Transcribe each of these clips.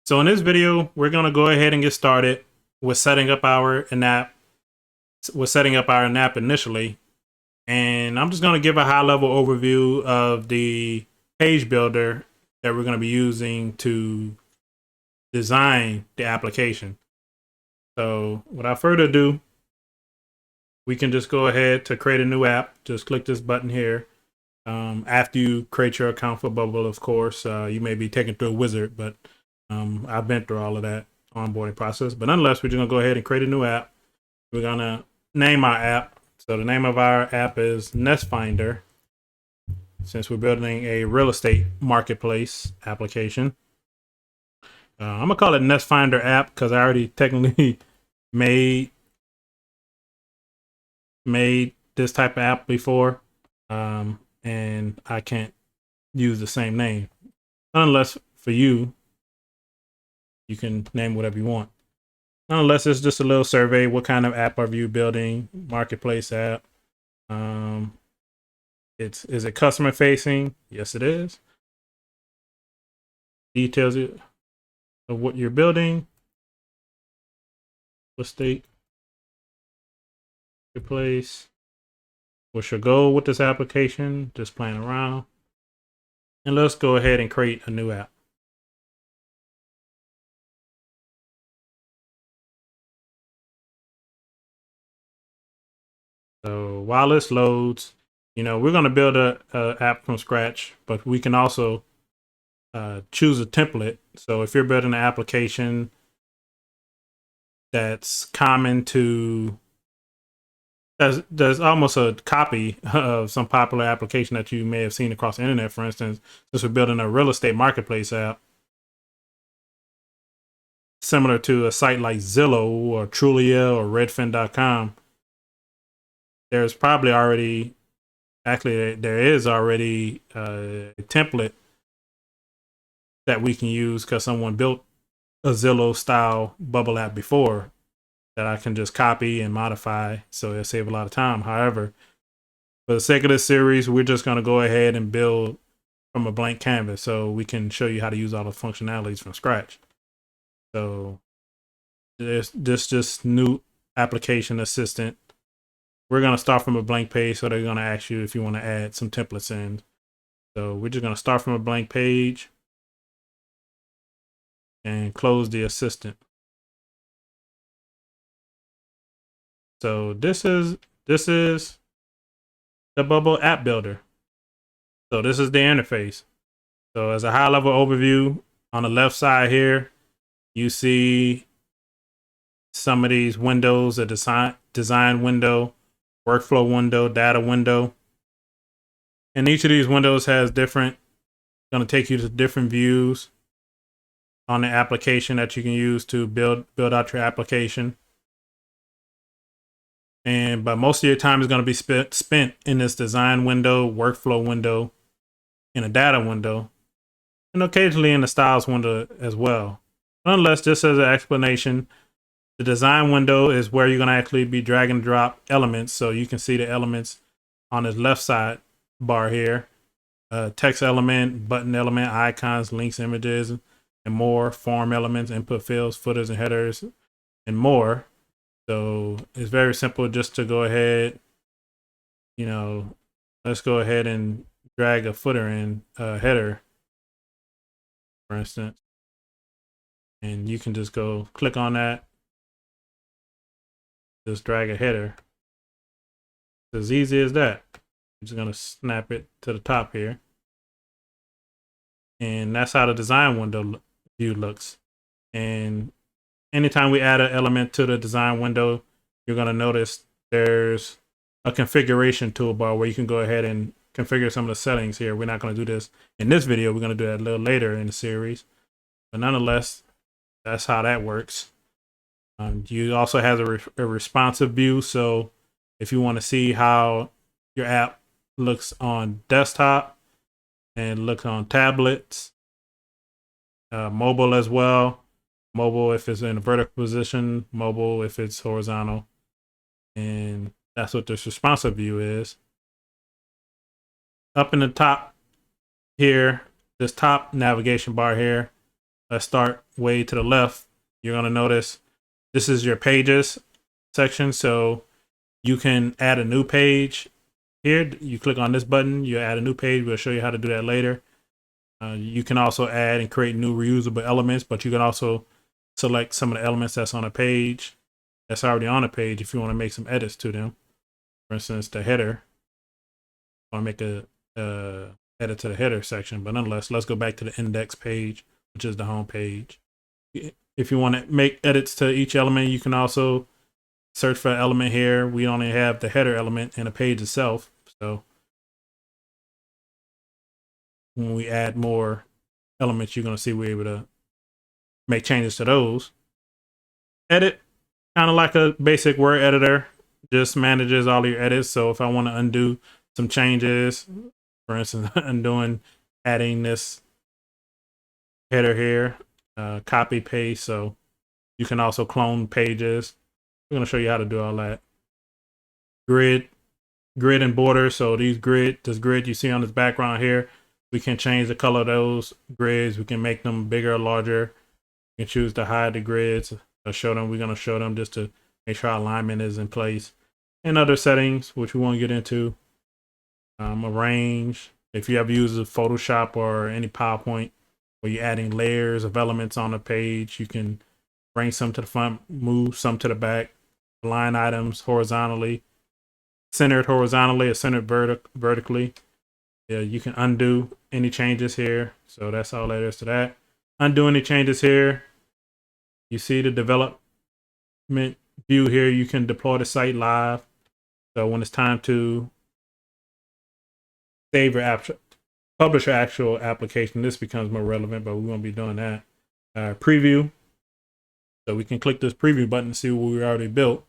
So in this video, we're going to go ahead and get started with setting up our app, initially. And I'm just going to give a high level overview of the page builder that we're going to be using to design the application. So without further ado, we can just go ahead to create a new app. Just click this button here. After you create your account for Bubble, of course, you may be taken through a wizard, but I've been through all of that onboarding process. But nonetheless, we're just going to go ahead and create a new app. We're going to name our app. So the name of our app is Nest Finder, since we're building a real estate marketplace application. I'm going to call it Nest Finder app because I already technically made this type of app before. And I can't use the same name. Unless for you can name whatever you want. Unless it's just a little survey. What kind of app are you building? Marketplace app. Is it customer facing? Yes, it is. Details of what you're building. What state? Marketplace. What's your goal with this application? Just playing around. And let's go ahead and create a new app. So while this loads, we're going to build a app from scratch, but we can also choose a template. So if you're building an application that's common to, there's almost a copy of some popular application that you may have seen across the internet. For instance, since we're building a real estate marketplace app, similar to a site like Zillow or Trulia or Redfin.com, there's probably already, actually there is already a template that we can use because someone built a Zillow style bubble app before that I can just copy and modify, so it'll save a lot of time. However, for the sake of this series, we're just going to go ahead and build from a blank canvas so we can show you how to use all the functionalities from scratch. So there's just new application assistant. We're going to start from a blank page, so they're going to ask you if you want to add some templates in. So we're just going to start from a blank page and close the assistant. So this is the Bubble app builder. So this is the interface. So as a high level overview, on the left side here, you see some of these windows: a design window, workflow window, data window. And each of these windows has going to take you to different views on the application that you can use to build out your application. But most of your time is going to be spent in this design window, workflow window, in a data window, and occasionally in the styles window as well. Nonetheless, just as an explanation, the design window is where you're going to actually be drag and drop elements. So you can see the elements on this left side bar here: text element, button element, icons, links, images, and more, form elements, input fields, footers and headers, and more. So it's very simple just to go ahead, let's go ahead and drag a footer in, a header, for instance. And you can just go click on that, just drag a header. It's as easy as that. I'm just going to snap it to the top here. And that's how the design window view looks. And anytime we add an element to the design window, you're going to notice there's a configuration toolbar where you can go ahead and configure some of the settings here. We're not going to do this in this video. We're going to do that a little later in the series. But nonetheless, that's how that works. You also have a responsive view. So if you want to see how your app looks on desktop and looks on tablets, mobile as well. Mobile if it's in a vertical position, mobile if it's horizontal. And that's what this responsive view is. Up in the top here, this top navigation bar here, let's start way to the left. You're going to notice this is your pages section. So you can add a new page here. You click on this button, you add a new page. We'll show you how to do that later. You can also add and create new reusable elements, but you can also select some of the elements that's on a page that's already on a page if you want to make some edits to them. For instance, the header. I want to make a edit to the header section, but nonetheless, let's go back to the index page, which is the home page. If you want to make edits to each element, you can also search for an element here. We only have the header element in the page itself. So when we add more elements, you're going to see we're able to make changes to those. Edit, kind of like a basic word editor, just manages all your edits. So if I want to undo some changes, for instance, adding this header here, copy paste. So you can also clone pages. We're going to show you how to do all that. Grid and border. So this grid you see on this background here, we can change the color of those grids. We can make them bigger or larger. You can choose to hide the grids or show them. We're going to show them just to make sure our alignment is in place. And other settings, which we won't get into. Arrange. If you ever use Photoshop or any PowerPoint where you're adding layers of elements on a page, you can bring some to the front, move some to the back, align items horizontally, centered horizontally or centered vertically. Yeah, you can undo any changes here. So that's all there is to that. Undo any changes here. You see the development view here. You can deploy the site live. So when it's time to save your app, publish your actual application, this becomes more relevant, but we won't be doing that. Preview. So we can click this preview button to see what we already built.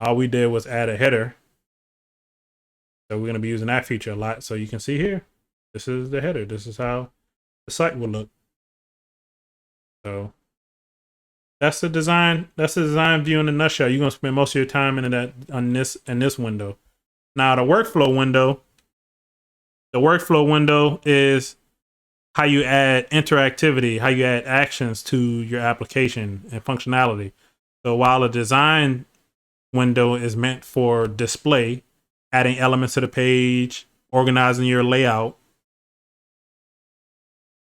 All we did was add a header. So we're going to be using that feature a lot. So you can see here, this is the header. This is how the site will look. So that's the design. That's the design view in a nutshell. You're going to spend most of your time in this window. Now the workflow window. The workflow window is how you add interactivity, how you add actions to your application and functionality. So while a design window is meant for display, adding elements to the page, organizing your layout,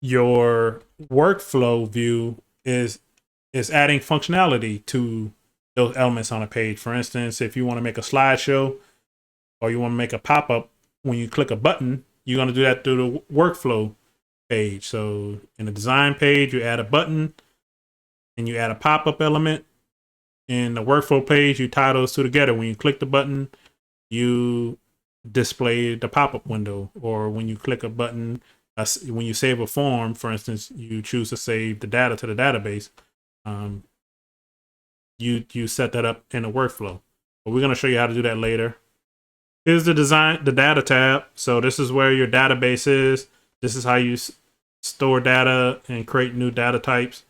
your workflow view is adding functionality to those elements on a page. For instance, if you want to make a slideshow or you want to make a pop-up, when you click a button, you're going to do that through the workflow page. So in the design page, you add a button and you add a pop-up element. In the workflow page, you tie those two together. When you click the button, you display the pop-up window. Or when you click a button, when you save a form, for instance, you choose to save the data to the database. You set that up in a workflow. But we're going to show you how to do that later. Here's the data tab. So this is where your database is. This is how you store data and create new data types.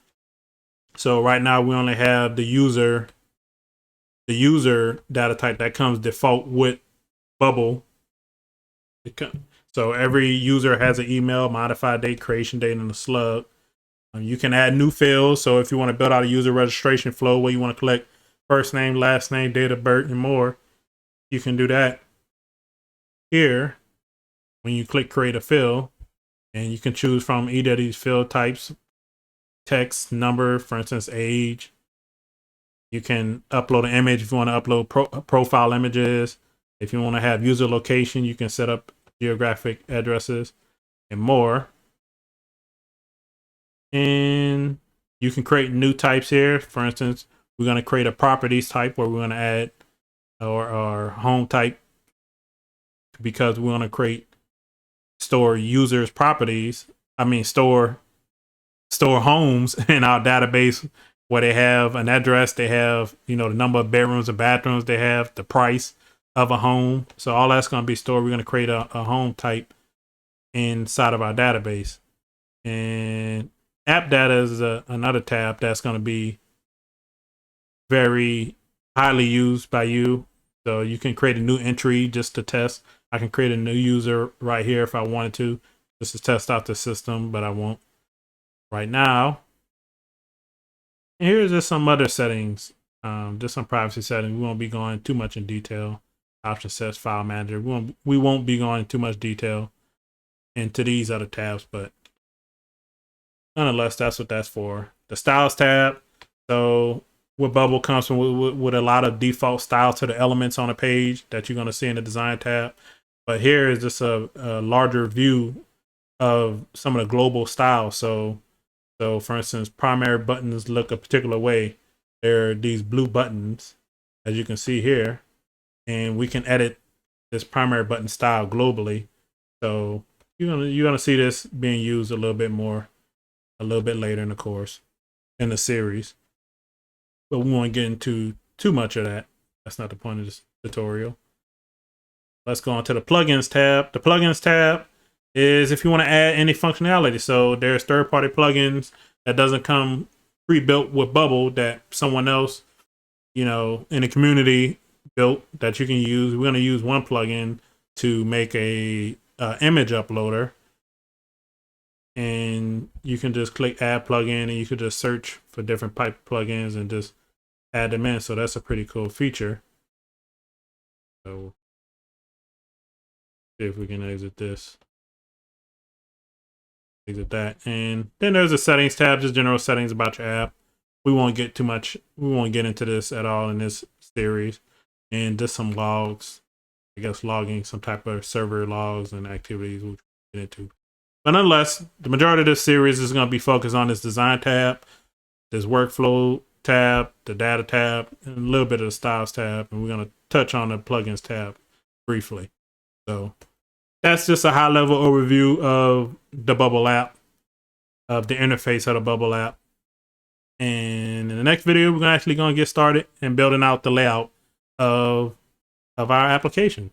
So right now we only have the user data type that comes default with Bubble. So every user has an email, modified date, creation date, and a slug. You can add new fields. So if you want to build out a user registration flow where you want to collect first name, last name, date of birth, and more, you can do that here when you click create a field. And you can choose from either of these field types, text, number, for instance, age. You can upload an image if you want to upload profile images. If you want to have user location, you can set up geographic addresses and more. And you can create new types here. For instance, we're going to create a properties type where we're going to add our home type because we want to store users' properties. Store homes in our database where they have an address, they have, the number of bedrooms and bathrooms they have, the price of a home. So all that's going to be stored. We're going to create a home type inside of our database. And app data is another tab that's going to be very highly used by you. So you can create a new entry just to test. I can create a new user right here if I wanted to, just to test out the system, but I won't right now. And here's just some other settings, just some privacy settings. We won't be going too much in detail. Option sets, file manager. We won't be going too much detail into these other tabs, but nonetheless, that's what that's for. The styles tab. So with Bubble comes from with a lot of default styles to the elements on a page that you're going to see in the design tab. But here is just a larger view of some of the global styles. So for instance, primary buttons look a particular way. There are these blue buttons, as you can see here, and we can edit this primary button style globally. So you're gonna see this being used a little bit more, a little bit later in the course, in the series. But we won't get into too much of that. That's not the point of this tutorial. Let's go on to the plugins tab. The plugins tab is if you want to add any functionality. So there's third-party plugins that doesn't come pre-built with Bubble that someone else, in the community built that you can use. We're going to use one plugin to make a image uploader, and you can just click add plugin, and you can just search for different pipe plugins and just add them in. So that's a pretty cool feature. So see if we can exit this. Exit that. And then there's a settings tab, just general settings about your app. We won't get into this at all in this series. And just some logs, I guess logging some type of server logs and activities we'll get into. But nonetheless, the majority of this series is going to be focused on this design tab, this workflow tab, the data tab, and a little bit of the styles tab. And we're going to touch on the plugins tab briefly. So that's just a high level overview of the Bubble app, of the interface of the Bubble app. And in the next video, we're actually going to get started and building out the layout of our application.